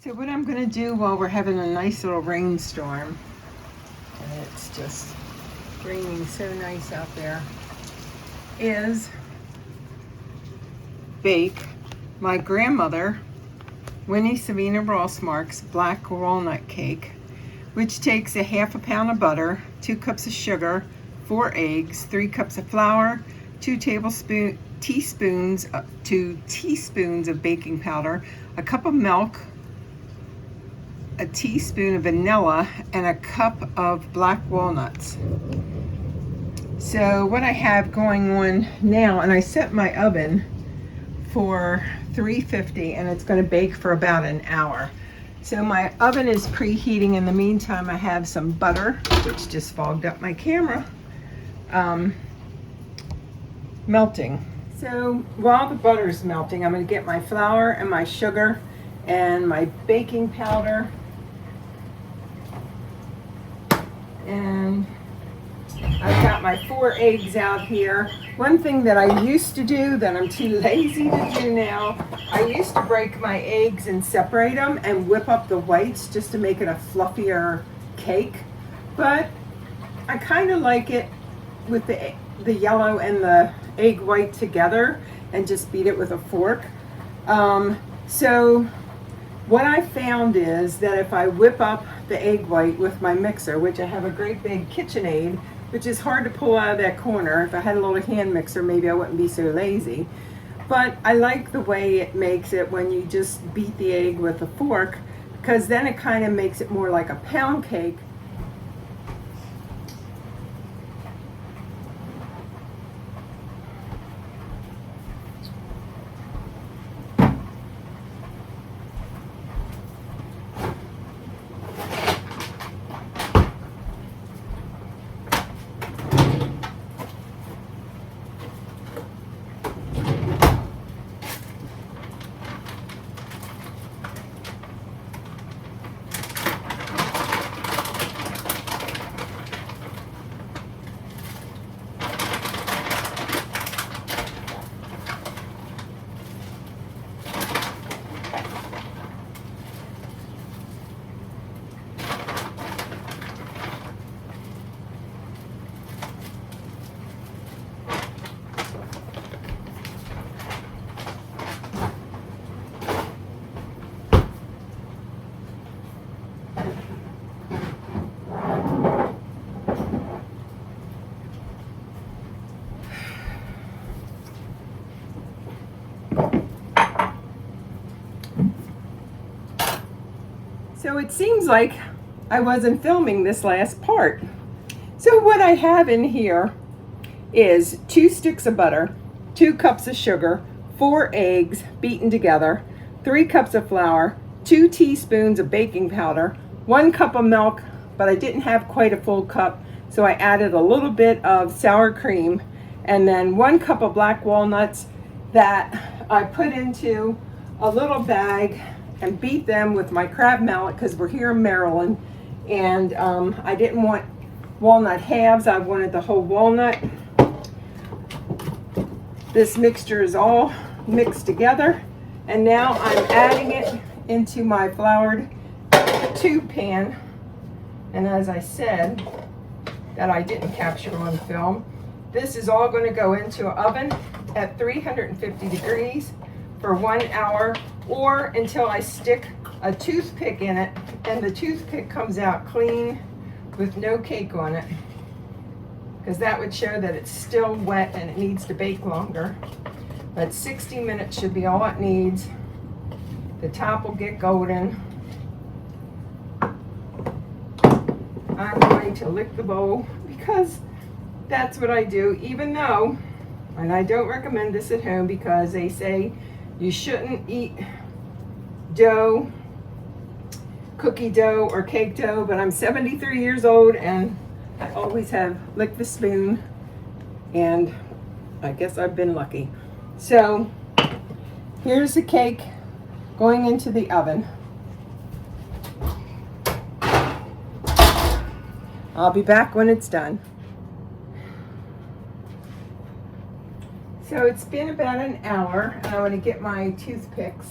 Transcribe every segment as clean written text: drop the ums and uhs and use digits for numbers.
So what I'm going to do while we're having a nice little rainstorm, and it's just raining so nice out there, is bake my grandmother, Winnie Savina Rossmark's black walnut cake, which takes a half a pound of butter, 2 cups of sugar, 4 eggs, 3 cups of flour, 2 teaspoons of baking powder, a cup of milk, a teaspoon of vanilla, and a cup of black walnuts. So what I have going on now, and I set my oven for 350 and it's going to bake for about an hour. So my oven is preheating. In the meantime, I have some butter, which just fogged up my camera, melting. So while the butter is melting, I'm going to get my flour and my sugar and my baking powder. And I've got my 4 eggs out here. One thing that I used to do that I'm too lazy to do now, I used to break my eggs and separate them and whip up the whites just to make it a fluffier cake. But I kind of like it with the yellow and the egg white together and just beat it with a fork. So what I found is that if I whip up the egg white with my mixer, which I have a great big KitchenAid, which is hard to pull out of that corner. If I had a little hand mixer, maybe I wouldn't be so lazy. But I like the way it makes it when you just beat the egg with a fork, because then it kind of makes it more like a pound cake. So it seems like I wasn't filming this last part. So what I have in here is 2 sticks of butter, 2 cups of sugar, 4 eggs beaten together, 3 cups of flour, 2 teaspoons of baking powder, 1 cup of milk, but I didn't have quite a full cup, so I added a little bit of sour cream, and then 1 cup of black walnuts that I put into a little bag and beat them with my crab mallet, because we're here in Maryland, and I didn't want walnut halves, I wanted the whole walnut. This mixture is all mixed together, and now I'm adding it into my floured tube pan. And as I said, that I didn't capture on film, this is all going to go into an oven at 350 degrees for 1 hour, or until I stick a toothpick in it and the toothpick comes out clean with no cake on it, because that would show that it's still wet and it needs to bake longer. But 60 minutes should be all it needs. The top will get golden. I'm going to lick the bowl because that's what I do, even though, and I don't recommend this at home because they say you shouldn't eat dough, cookie dough or cake dough, but I'm 73 years old and I always have licked the spoon, and I guess I've been lucky. So here's the cake going into the oven. I'll be back when it's done. So it's been about an hour, and I'm going to get my toothpicks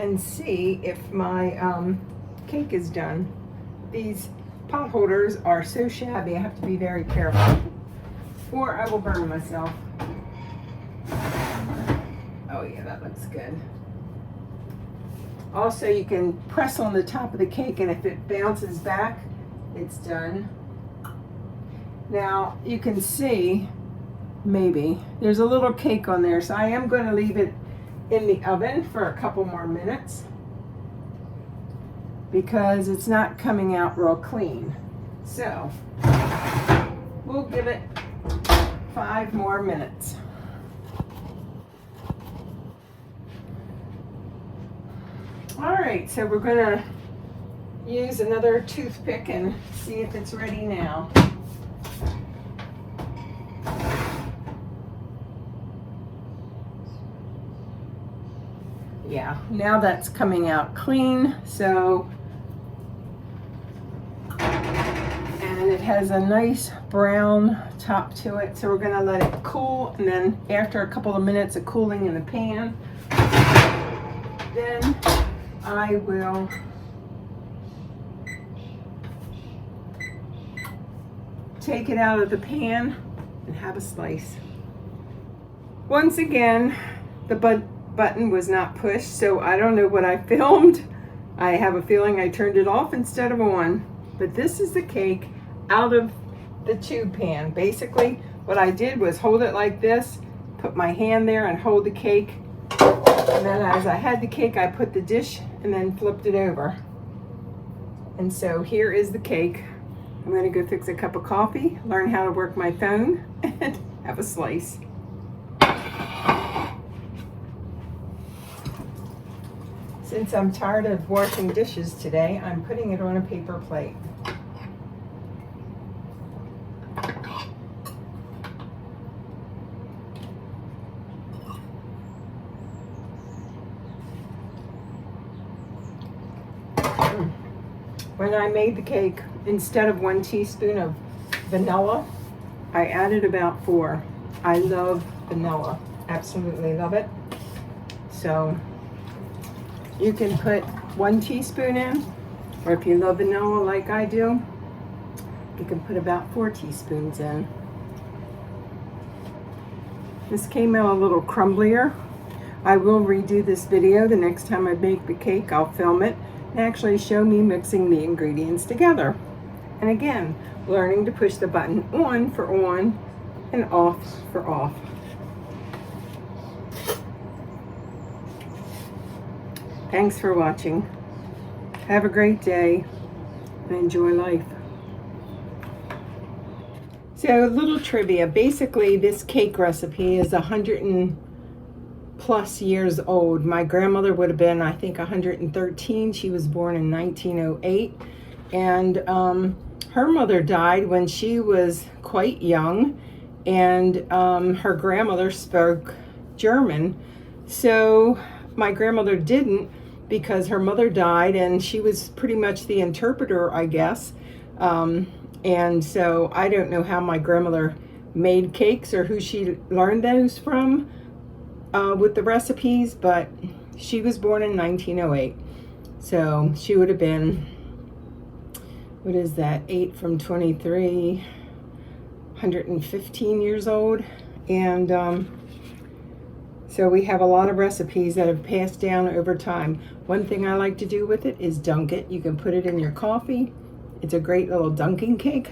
and see if my cake is done. These pot holders are so shabby, I have to be very careful, or I will burn myself. Oh yeah, that looks good. Also, you can press on the top of the cake, and if it bounces back, it's done. Now, you can see, maybe, there's a little cake on there, so I am going to leave it in the oven for a couple more minutes because it's not coming out real clean. So, we'll give it 5 more minutes. All right, so we're gonna use another toothpick and see if it's ready now. Yeah, now that's coming out clean, so, and it has a nice brown top to it, so we're gonna let it cool, and then after a couple of minutes of cooling in the pan, then I will take it out of the pan and have a slice. Once again, the button was not pushed, so I don't know what I filmed. I have a feeling I turned it off instead of on. But this is the cake out of the tube pan. Basically, what I did was hold it like this, put my hand there and hold the cake. And then as I had the cake, I put the dish and then flipped it over. And so here is the cake. I'm gonna go fix a cup of coffee, learn how to work my phone, and have a slice. Since I'm tired of washing dishes today, I'm putting it on a paper plate. When I made the cake, instead of 1 teaspoon of vanilla, I added about 4. I love vanilla, absolutely love it. So you can put 1 teaspoon in, or if you love vanilla like I do, you can put about 4 teaspoons in. This came out a little crumblier. I will redo this video the next time I make the cake. I'll film it and actually show me mixing the ingredients together. And again, learning to push the button on for on and off for off. Thanks for watching. Have a great day and enjoy life. So, a little trivia. Basically, this cake recipe is 100+ years old. My grandmother would have been, I think, 113. She was born in 1908. And her mother died when she was quite young. And her grandmother spoke German. So my grandmother didn't, because her mother died and she was pretty much the interpreter, I guess. And so I don't know how my grandmother made cakes or who she learned those from with the recipes, but she was born in 1908. So she would have been, what is that, 8 from 23, 115 years old. And so we have a lot of recipes that have passed down over time. One thing I like to do with it is dunk it. You can put it in your coffee. It's a great little dunking cake.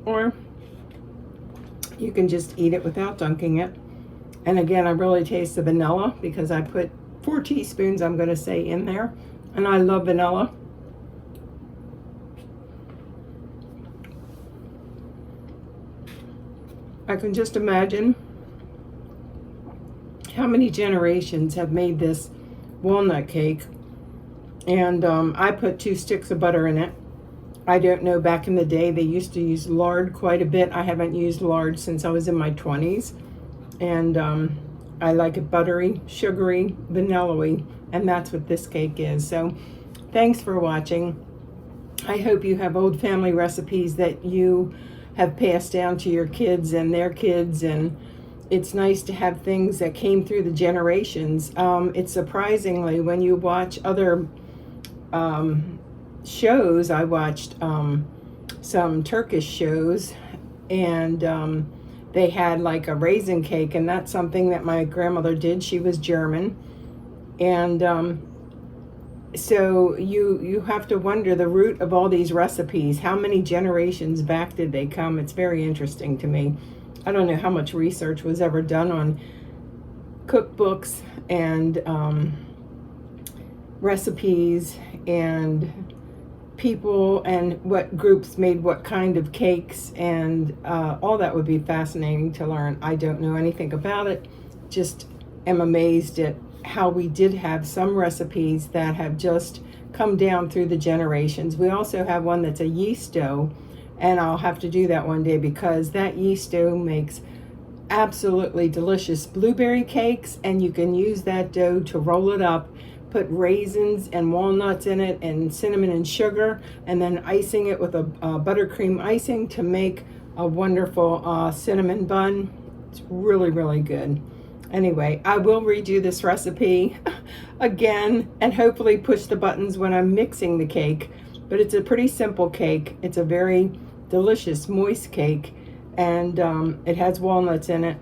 Or you can just eat it without dunking it. And again, I really taste the vanilla because I put 4 teaspoons, I'm going to say, in there. And I love vanilla. I can just imagine how many generations have made this walnut cake. And I put 2 sticks of butter in it. I don't know, back in the day they used to use lard quite a bit. I haven't used lard since I was in my 20s. And I like it buttery, sugary, vanilla-y, and that's what this cake is. So thanks for watching. I hope you have old family recipes that you have passed down to your kids and their kids, and it's nice to have things that came through the generations. It's surprisingly, when you watch other shows, I watched some Turkish shows, and they had like a raisin cake, and that's something that my grandmother did. She was German, and so you have to wonder the root of all these recipes. How many generations back did they come? It's very interesting to me. I don't know how much research was ever done on cookbooks and recipes and people and what groups made what kind of cakes, and all that would be fascinating to learn. I don't know anything about it, just am amazed at how we did have some recipes that have just come down through the generations. We also have one that's a yeast dough, and I'll have to do that one day because that yeast dough makes absolutely delicious blueberry cakes, and you can use that dough to roll it up, put raisins and walnuts in it and cinnamon and sugar, and then icing it with a buttercream icing to make a wonderful cinnamon bun. It's really, really good. Anyway, I will redo this recipe again and hopefully push the buttons when I'm mixing the cake, but it's a pretty simple cake. It's a very delicious moist cake, and it has walnuts in it.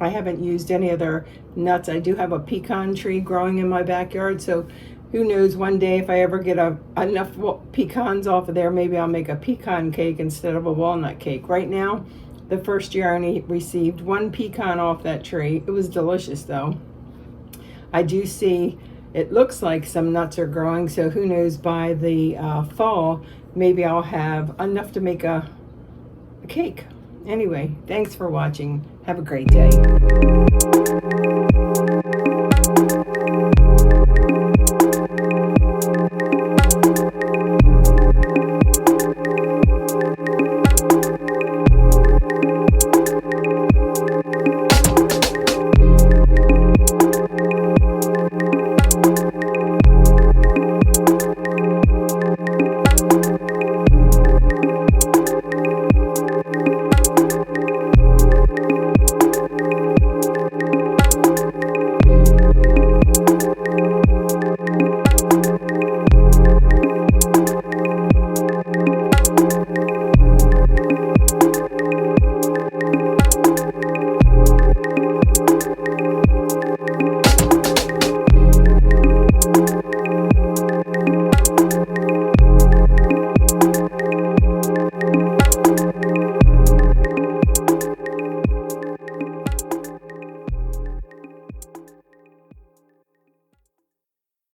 I haven't used any other nuts. I do have a pecan tree growing in my backyard, so who knows, one day if I ever get enough pecans off of there, maybe I'll make a pecan cake instead of a walnut cake. Right now, the first year I only received one pecan off that tree. It was delicious though. I do see, it looks like some nuts are growing, so who knows, by the fall, maybe I'll have enough to make a cake. Anyway, thanks for watching. Have a great day.